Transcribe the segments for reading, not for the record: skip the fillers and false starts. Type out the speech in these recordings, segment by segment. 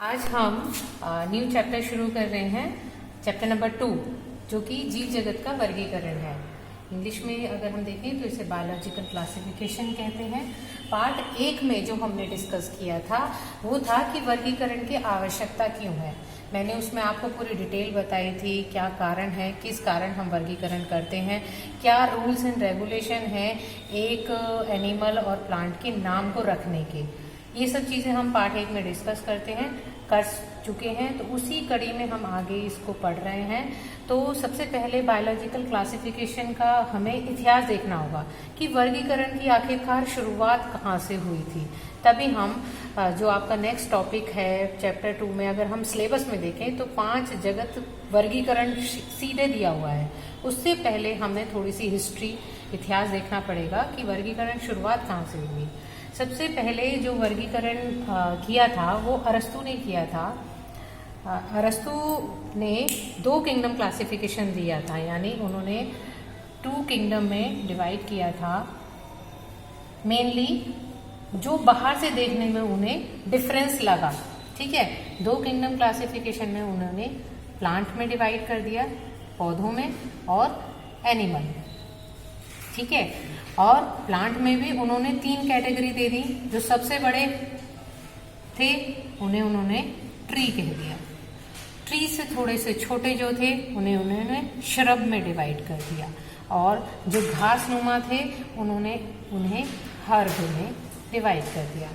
आज हम new chapter शुरू कर रहे हैं, चैप्टर नंबर 2, जो कि जीव जगत का वर्गीकरण है। इंग्लिश में अगर हम देखें तो इसे बायोलॉजिकल क्लासिफिकेशन कहते हैं। पार्ट 1 में जो हमने डिस्कस किया था वो था कि वर्गीकरण की आवश्यकता क्यों है। मैंने उसमें आपको पूरी डिटेल बताई थी, क्या कारण है, किस कारण हम वर्गीकरण करते हैं, क्या रूल्स एंड रेगुलेशन है एक एनिमल और प्लांट के नाम को रखने के। ये सब चीज़ें हम पार्ट 1 में डिस्कस कर चुके हैं, तो उसी कड़ी में हम आगे इसको पढ़ रहे हैं। तो सबसे पहले बायोलॉजिकल क्लासिफिकेशन का हमें इतिहास देखना होगा कि वर्गीकरण की आखिरकार शुरुआत कहाँ से हुई थी। तभी हम जो आपका नेक्स्ट टॉपिक है चैप्टर 2 में, अगर हम सिलेबस में देखें तो 5 जगत वर्गीकरण सीधे दिया हुआ है। उससे पहले हमें थोड़ी सी हिस्ट्री, इतिहास देखना पड़ेगा कि वर्गीकरण शुरुआत कहाँ से हुई। सबसे पहले जो वर्गीकरण किया था वो अरस्तु ने किया था। अरस्तु ने 2 किंगडम क्लासिफिकेशन दिया था, यानी उन्होंने 2 किंगडम में डिवाइड किया था। मेनली जो बाहर से देखने में उन्हें डिफरेंस लगा, ठीक है। 2 किंगडम क्लासिफिकेशन में उन्होंने प्लांट में डिवाइड कर दिया, पौधों में और एनिमल, ठीक है। और प्लांट में भी उन्होंने 3 कैटेगरी दे दी। जो सबसे बड़े थे उन्हें उन्होंने ट्री कह दिया। ट्री से थोड़े से छोटे जो थे उन्होंने श्रब में डिवाइड कर दिया, और जो घासनुमा थे उन्हें हर्ब में डिवाइड कर दिया।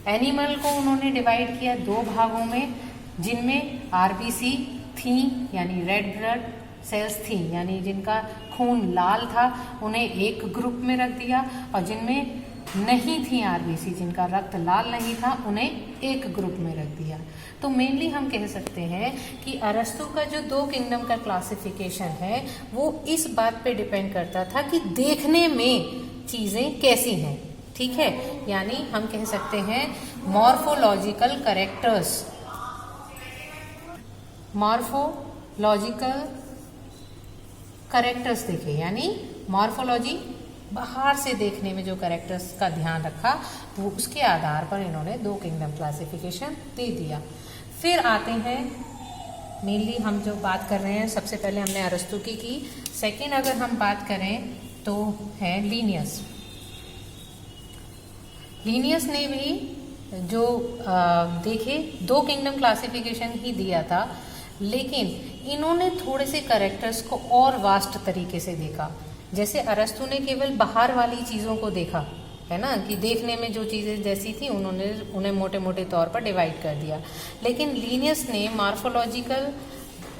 एनिमल को उन्होंने डिवाइड किया 2 भागों में, जिनमें आरबीसी थी, यानी रेड ब्लड सेल्स थी, यानी जिनका खून लाल था उन्हें एक ग्रुप में रख दिया, और जिनमें नहीं थी आरबीसी, जिनका रक्त लाल नहीं था, उन्हें एक ग्रुप में रख दिया। तो मेनली हम कह सकते हैं कि अरस्तु का जो 2 किंगडम का क्लासिफिकेशन है वो इस बात पे डिपेंड करता था कि देखने में चीजें कैसी हैं, ठीक है। यानी हम कह सकते हैं मॉर्फोलॉजिकल कैरेक्टर्स, मॉर्फोलॉजिकल कैरेक्टर्स देखे, यानी मॉर्फोलॉजी बाहर से देखने में जो कैरेक्टर्स का ध्यान रखा वो उसके आधार पर इन्होंने 2 किंगडम क्लासिफिकेशन दे दिया। फिर आते हैं, मेनली हम जो बात कर रहे हैं सबसे पहले हमने अरस्तु की। सेकंड अगर हम बात करें तो है लीनियस। लीनियस ने भी जो देखे 2 किंगडम क्लासिफिकेशन ही दिया था, लेकिन इन्होंने थोड़े से कैरेक्टर्स को और वास्ट तरीके से देखा। जैसे अरस्तु ने केवल बाहर वाली चीज़ों को देखा, है ना, कि देखने में जो चीज़ें जैसी थी उन्हें मोटे मोटे तौर पर डिवाइड कर दिया। लेकिन लीनियस ने मॉर्फोलॉजिकल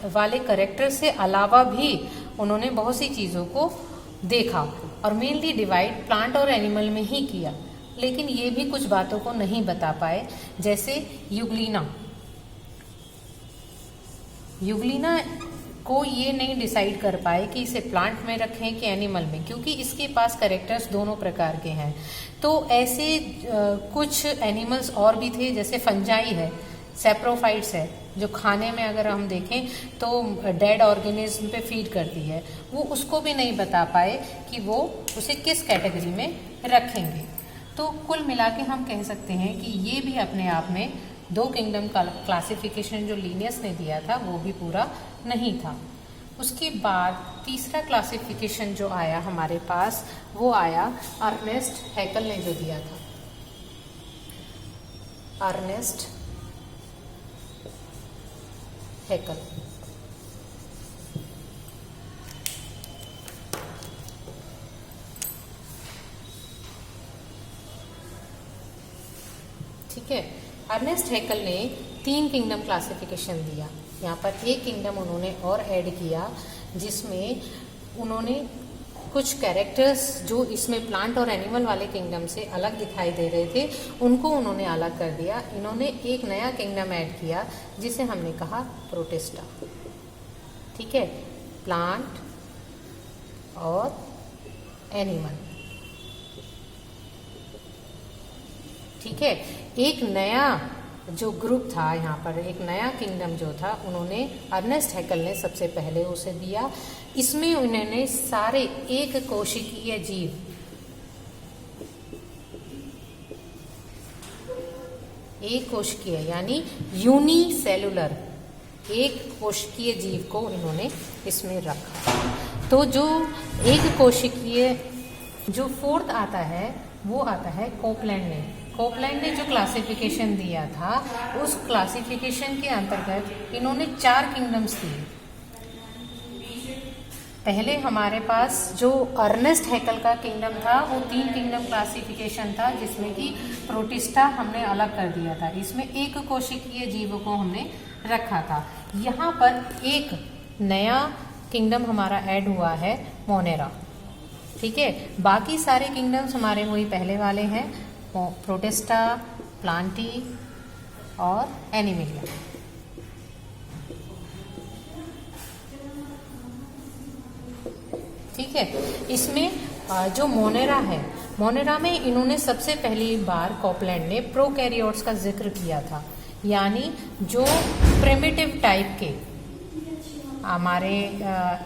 वाले कैरेक्टर से अलावा भी उन्होंने बहुत सी चीज़ों को देखा, और मेनली डिवाइड प्लांट और एनिमल में ही किया। लेकिन ये भी कुछ बातों को नहीं बता पाए, जैसे यूग्लिना को ये नहीं डिसाइड कर पाए कि इसे प्लांट में रखें कि एनिमल में, क्योंकि इसके पास कैरेक्टर्स दोनों प्रकार के हैं। तो ऐसे कुछ एनिमल्स और भी थे, जैसे फंजाई है, सेप्रोफाइट्स है, जो खाने में अगर हम देखें तो डेड ऑर्गेनिज्म पे फीड करती है, वो उसको भी नहीं बता पाए कि वो उसे किस कैटेगरी में रखेंगे। तो कुल मिला के हम कह सकते हैं कि ये भी अपने आप में 2 किंगडम का क्लासिफिकेशन जो लीनियस ने दिया था वो भी पूरा नहीं था। उसके बाद तीसरा क्लासिफिकेशन जो आया हमारे पास वो आया अर्नेस्ट हैकल ने जो दिया था। अर्नेस्ट हैकल, ठीक है। अर्नेस्ट हैकल ने 3 किंगडम क्लासिफिकेशन दिया। यहाँ पर एक किंगडम उन्होंने और ऐड किया, जिसमें उन्होंने कुछ कैरेक्टर्स जो इसमें प्लांट और एनिमल वाले किंगडम से अलग दिखाई दे रहे थे उनको उन्होंने अलग कर दिया। इन्होंने एक नया किंगडम ऐड किया जिसे हमने कहा प्रोटिस्टा, ठीक है। प्लांट और एनिमल, ठीक है। एक नया जो ग्रुप था, यहाँ पर एक नया किंगडम जो था उन्होंने अर्नेस्ट हैकल ने सबसे पहले उसे दिया। इसमें उन्होंने सारे एक कोशिकीय जीव, एक कोशिकीय यानी यूनिसेलुलर, एक कोशिकीय जीव को इन्होंने इसमें रखा। तो जो एक कोशिकीय जो फोर्थ आता है वो आता है कोपलैंड ने। कोपलैंड ने जो क्लासिफिकेशन दिया था उस क्लासिफिकेशन के अंतर्गत इन्होंने 4 किंगडम्स दिए। पहले हमारे पास जो अर्नेस्ट हैकल का किंगडम था वो 3 किंगडम क्लासिफिकेशन था, जिसमें कि प्रोटिस्टा हमने अलग कर दिया था, इसमें एक कोशिकीय जीवों को हमने रखा था। यहाँ पर एक नया किंगडम हमारा ऐड हुआ है मोनेरा, ठीक है। बाकी सारे किंगडम्स हमारे वही पहले वाले हैं, प्रोटिस्टा, प्लांटी और एनिमेलिया। ठीक है। इसमें जो मोनेरा है, मोनेरा में इन्होंने सबसे पहली बार कोपलैंड ने प्रोकैरियोट्स का जिक्र किया था, यानी जो प्रिमिटिव टाइप के हमारे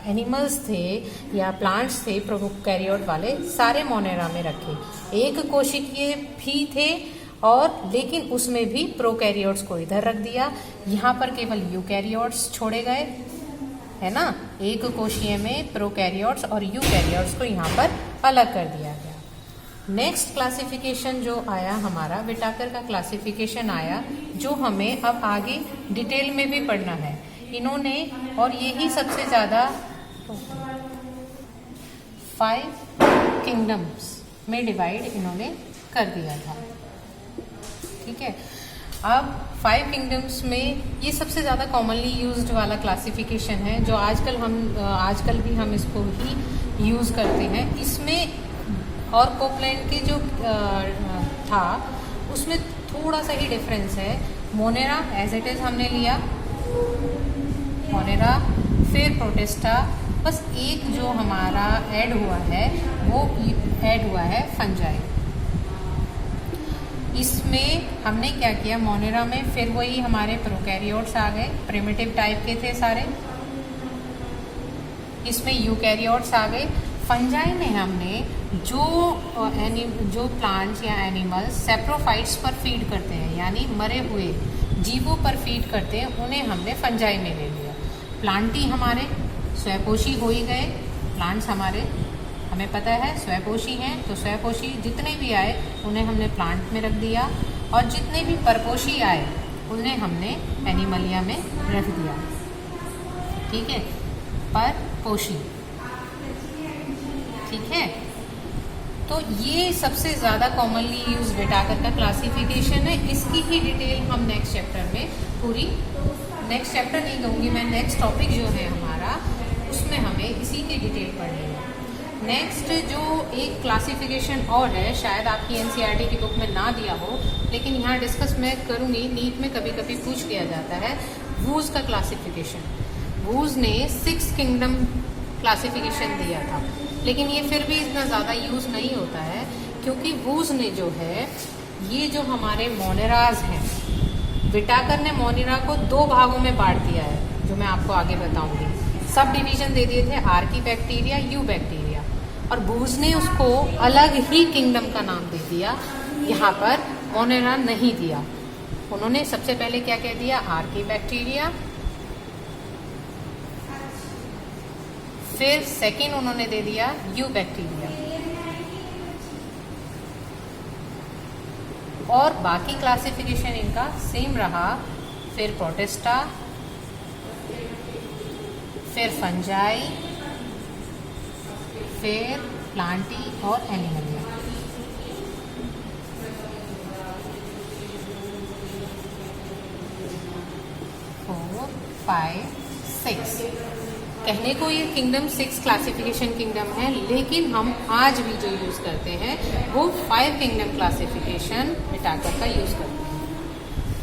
एनिमल्स थे या प्लांट्स थे प्रोकैरियोट वाले, सारे मोनेरा में रखे। एक कोशिकीय भी थे और लेकिन उसमें भी प्रोकैरियोट्स को इधर रख दिया। यहाँ पर केवल यूकैरियोट्स छोड़े गए, है ना। एक कोशिकीय में प्रोकैरियोट्स और यूकैरियोट्स को यहाँ पर अलग कर दिया गया। नेक्स्ट क्लासिफिकेशन जो आया हमारा विटाकर का क्लासिफिकेशन आया, जो हमें अब आगे डिटेल में भी पढ़ना है। इन्होंने और यही सबसे ज़्यादा 5 किंगडम्स में डिवाइड इन्होंने कर दिया था, ठीक है। अब 5 किंगडम्स में ये सबसे ज़्यादा कॉमनली यूज्ड वाला क्लासिफिकेशन है, जो आजकल भी हम इसको ही यूज़ करते हैं। इसमें और कोपलैंड के जो था उसमें थोड़ा सा ही डिफरेंस है। मोनेरा एज इट इज़ हमने लिया, मोनेरा, फिर प्रोटिस्टा, बस एक जो हमारा ऐड हुआ है वो ऐड हुआ है फंजाई। इसमें हमने क्या किया, मोनेरा में फिर वही हमारे प्रोकैरियोट्स आ गए, प्रिमिटिव टाइप के थे सारे। इसमें यूकैरियोट्स आ गए। फंजाई में हमने जो प्लांट्स या एनिमल्स सेप्रोफाइट्स पर फीड करते हैं, यानी मरे हुए जीवों पर फीड करते हैं, उन्हें हमने फंजाई में ले लिया। प्लांटी हमारे स्वयपोषी हो ही गए। प्लांट्स हमारे हमें पता है स्वयपोषी हैं, तो स्वयपोषी जितने भी आए उन्हें हमने प्लांट में रख दिया, और जितने भी परपोषी आए उन्हें हमने एनिमलिया में रख दिया, ठीक है। परपोषी, ठीक है। तो ये सबसे ज़्यादा कॉमनली यूज विटाकर का क्लासिफिकेशन है। इसकी ही डिटेल हम नेक्स्ट चैप्टर में पूरी, नेक्स्ट चैप्टर नहीं कहूँगी मैं, नेक्स्ट टॉपिक जो है हमारा उसमें हमें इसी की डिटेल पढ़नी है। नेक्स्ट जो एक क्लासिफिकेशन और है, शायद आपकी एनसीईआरटी की बुक में ना दिया हो, लेकिन यहाँ डिस्कस मैं करूँगी, नीट में कभी कभी पूछ लिया जाता है, वूज का क्लासिफिकेशन। वूज ने 6 किंगडम क्लासिफिकेशन दिया था, लेकिन ये फिर भी इतना ज़्यादा यूज़ नहीं होता है, क्योंकि वूज ने जो है ये जो हमारे मोनेराज हैं, विटाकर ने मोनेरा को 2 भागों में बांट दिया है, जो मैं आपको आगे बताऊंगी। सब डिवीजन दे दिए थे, आर्की बैक्टीरिया, यू बैक्टीरिया, और वूज ने उसको अलग ही किंगडम का नाम दे दिया। यहाँ पर मोनेरा नहीं दिया, उन्होंने सबसे पहले क्या कह दिया, आर्की बैक्टीरिया, फिर सेकंड उन्होंने दे दिया यू बैक्टीरिया, और बाकी क्लासिफिकेशन इनका सेम रहा। फिर प्रोटिस्टा, फिर फंजाई, फिर प्लांटी और एनिमलिया। फोर, 5, 6। कहने को ये किंगडम 6 क्लासिफिकेशन किंगडम है, लेकिन हम आज भी जो यूज़ करते हैं वो 5 किंगडम क्लासिफिकेशन विटाकर का यूज़ करते हैं।